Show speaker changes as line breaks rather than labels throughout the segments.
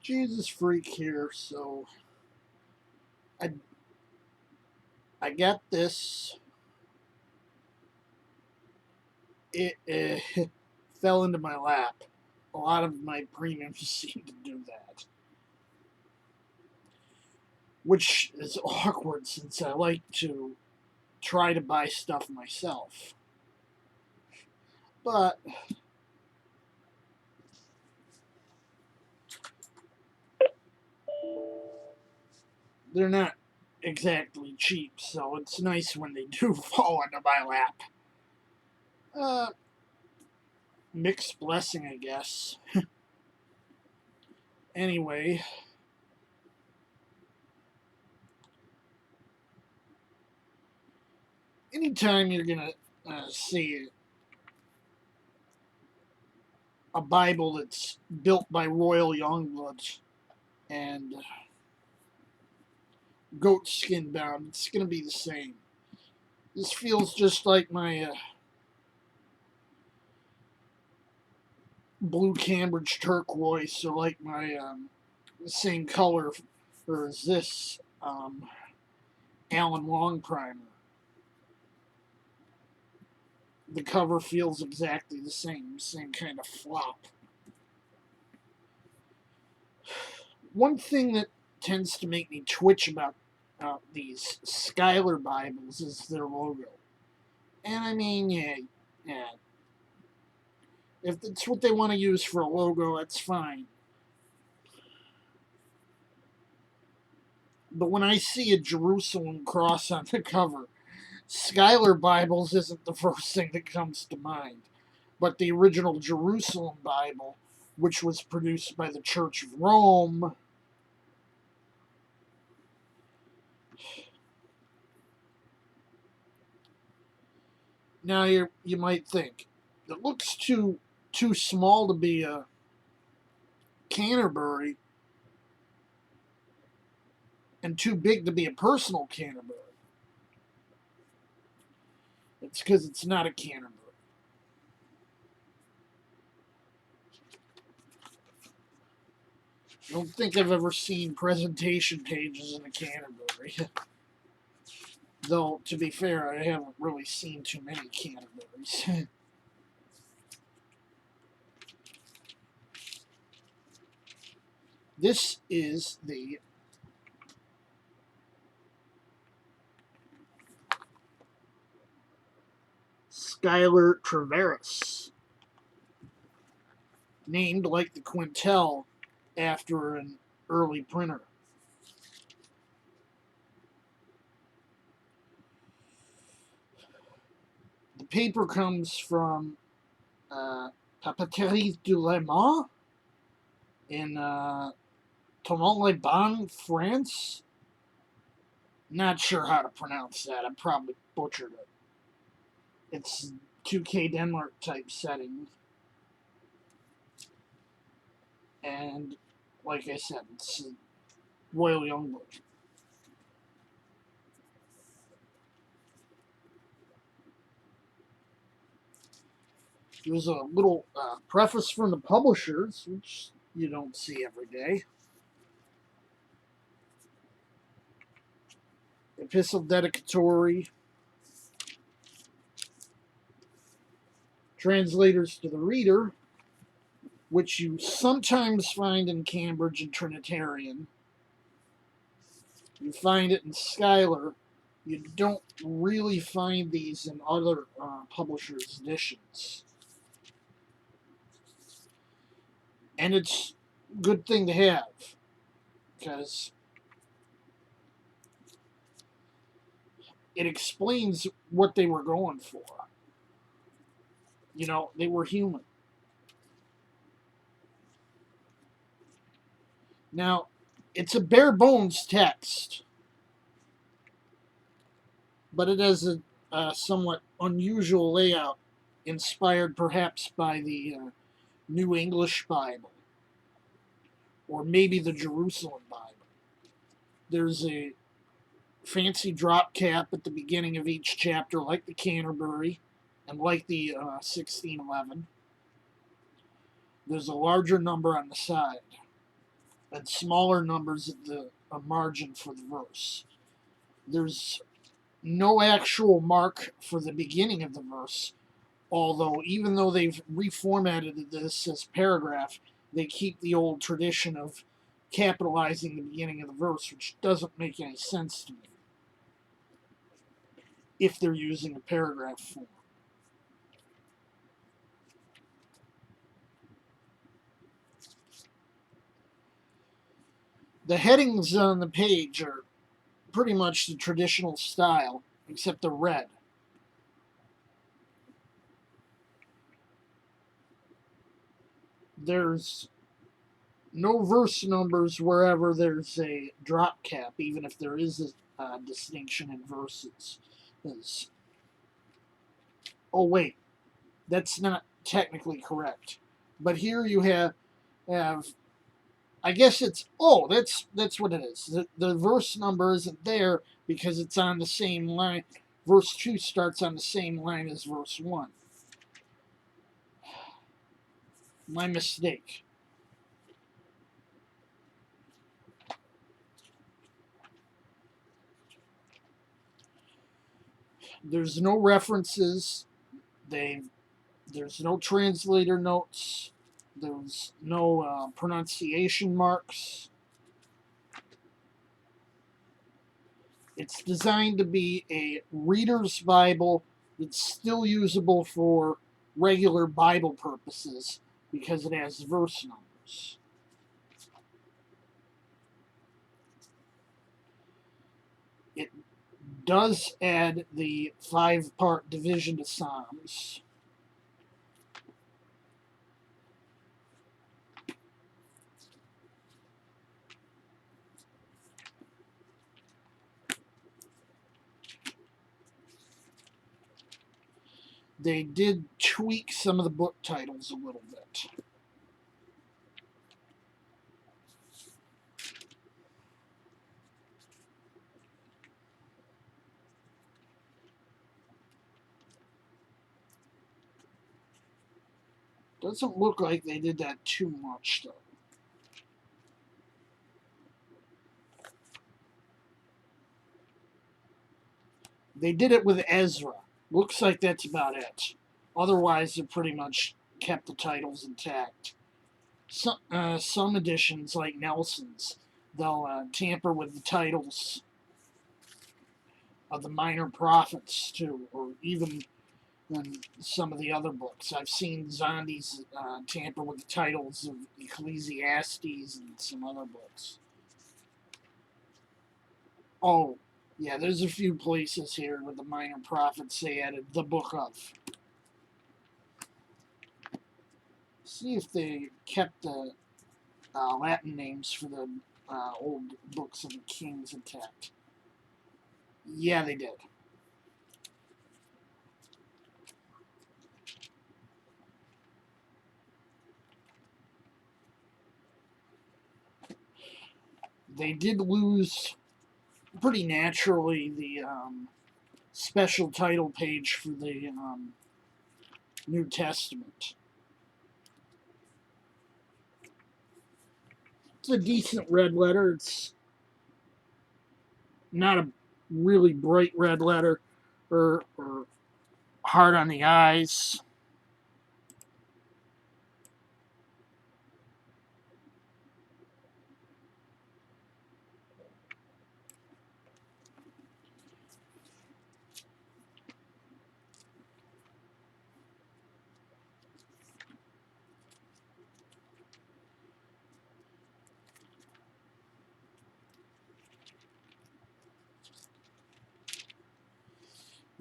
Jesus freak here, so I got this. It fell into my lap. A lot of my premiums seem to do that, which is awkward since I like to try to buy stuff myself. But they're not exactly cheap, so it's nice when they do fall into my lap. Mixed blessing, I guess. Anyway, anytime you're gonna see a Bible that's built by Royal Youngbloods and goat skin bound, it's gonna be the same. This feels just like my blue Cambridge turquoise, or like my the same color as this Alan Long primer. The cover feels exactly the same kind of flop. One thing that tends to make me twitch about these Schuyler Bibles is their logo. And I mean, yeah. If that's what they want to use for a logo, that's fine. But when I see a Jerusalem cross on the cover, Schuyler Bibles isn't the first thing that comes to mind. But the original Jerusalem Bible, which was produced by the Church of Rome, now you might think, it looks too small to be a Canterbury and too big to be a personal Canterbury. It's because it's not a Canterbury. I don't think I've ever seen presentation pages in a Canterbury. Though, to be fair, I haven't really seen too many Canterburys. This is the Schuyler Treveris, named like the Quintel after an early printer. The paper comes from Papeterie du Le Mans in Thonon-les-Bains, France. Not sure how to pronounce that. I probably butchered it. It's 2K Denmark type setting. And like I said, it's Royal Youngblood. There's a little preface from the publishers, which you don't see every day. Epistle dedicatory. Translators to the reader, which you sometimes find in Cambridge and Trinitarian. You find it in Schuyler. You don't really find these in other publishers' editions. And it's a good thing to have, because it explains what they were going for. You know, they were human. Now, it's a bare bones text, but it has a somewhat unusual layout, inspired perhaps by the New English Bible, or maybe the Jerusalem Bible. There's a fancy drop cap at the beginning of each chapter, like the Canterbury and like the 1611. There's a larger number on the side. and smaller numbers at the margin for the verse. There's no actual mark for the beginning of the verse, although even though they've reformatted this as paragraph, they keep the old tradition of capitalizing the beginning of the verse, which doesn't make any sense to me if they're using a paragraph form. The headings on the page are pretty much the traditional style, except they're red. There's no verse numbers wherever there's a drop cap, even if there is a distinction in verses. Oh wait, that's not technically correct. But here you have I guess it's that's what it is. The verse number isn't there because it's on the same line. Verse 2 starts on the same line as verse 1. My mistake. There's no references. There's no translator notes. There's no pronunciation marks. It's designed to be a reader's Bible that's still usable for regular Bible purposes because it has verse numbers. It does add the 5-part division to Psalms. They did tweak some of the book titles a little bit. Doesn't look like they did that too much, though. They did it with Ezra. Looks like that's about it. Otherwise, they pretty much kept the titles intact. Some editions, like Nelson's, they'll tamper with the titles of the minor prophets, too, or even in some of the other books. I've seen Zondi's tamper with the titles of Ecclesiastes and some other books. Oh, yeah, there's a few places here with the minor prophets they added the book of. See if they kept the Latin names for the old books of the kings intact. Yeah, they did. They did lose pretty naturally the special title page for the New Testament. It's a decent red letter. It's not a really bright red letter or hard on the eyes.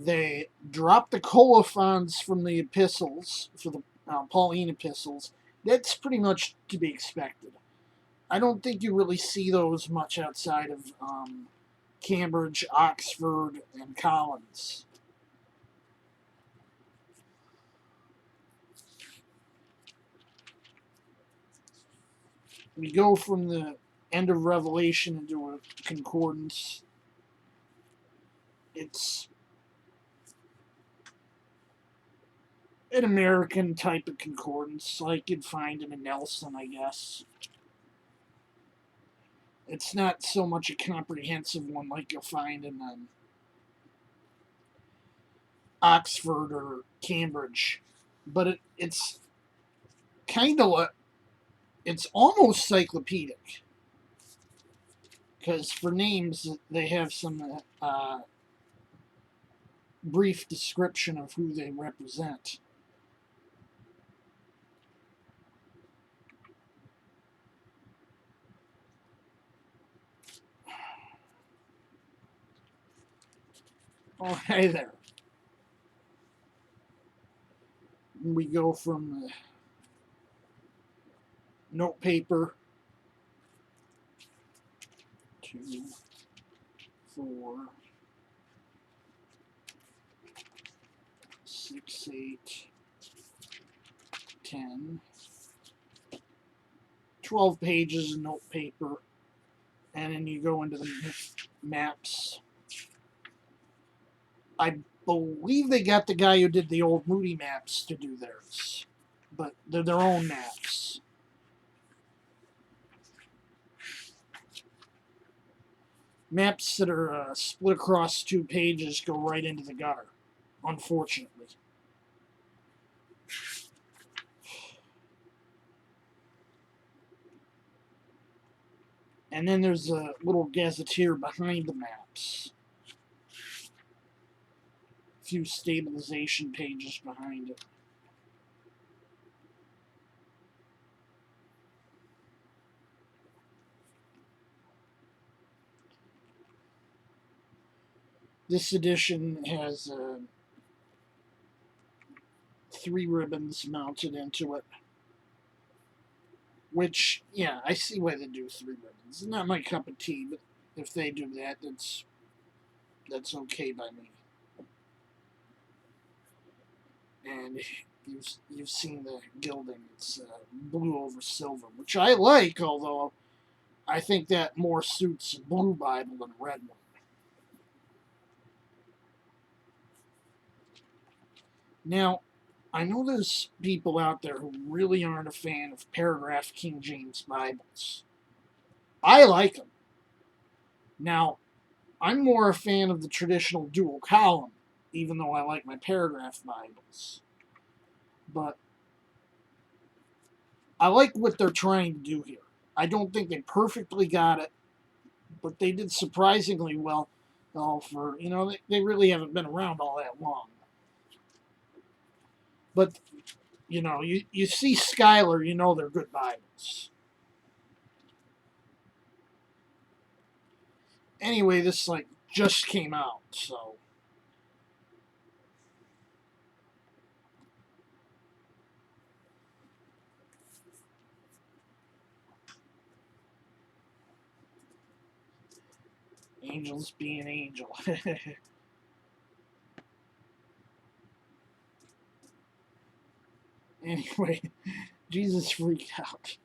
They dropped the colophons from the epistles for the Pauline epistles. That's pretty much to be expected. I don't think you really see those much outside of Cambridge, Oxford, and Collins. We go from the end of Revelation into a concordance. It's an American type of concordance, like you'd find in a Nelson, I guess. It's not so much a comprehensive one like you'll find in Oxford or Cambridge, but it's kind of it's almost cyclopedic because for names they have some brief description of who they represent. Oh, hey there. We go from note paper to 4, 6, 8, 10, 12 pages of note paper, and then you go into the maps. I believe they got the guy who did the old Moody maps to do theirs, but they're their own maps. Maps that are split across 2 pages go right into the gutter, unfortunately. And then there's a little gazetteer behind the maps. A few stabilization pages behind it. This edition has 3 ribbons mounted into it. Which, yeah, I see why they do 3 ribbons. It's not my cup of tea, but if they do that, that's okay by me. And you've seen the gilding. It's blue over silver, which I like, although I think that more suits a blue Bible than a red one. Now, I know there's people out there who really aren't a fan of paragraph King James Bibles. I like them. Now, I'm more a fan of the traditional dual column, even though I like my paragraph Bibles. But I like what they're trying to do here. I don't think they perfectly got it, but they did surprisingly well. For they really haven't been around all that long. But you see Schuyler, they're good Bibles. Anyway, this just came out, so angels being angel. Anyway, Jesus freaked out.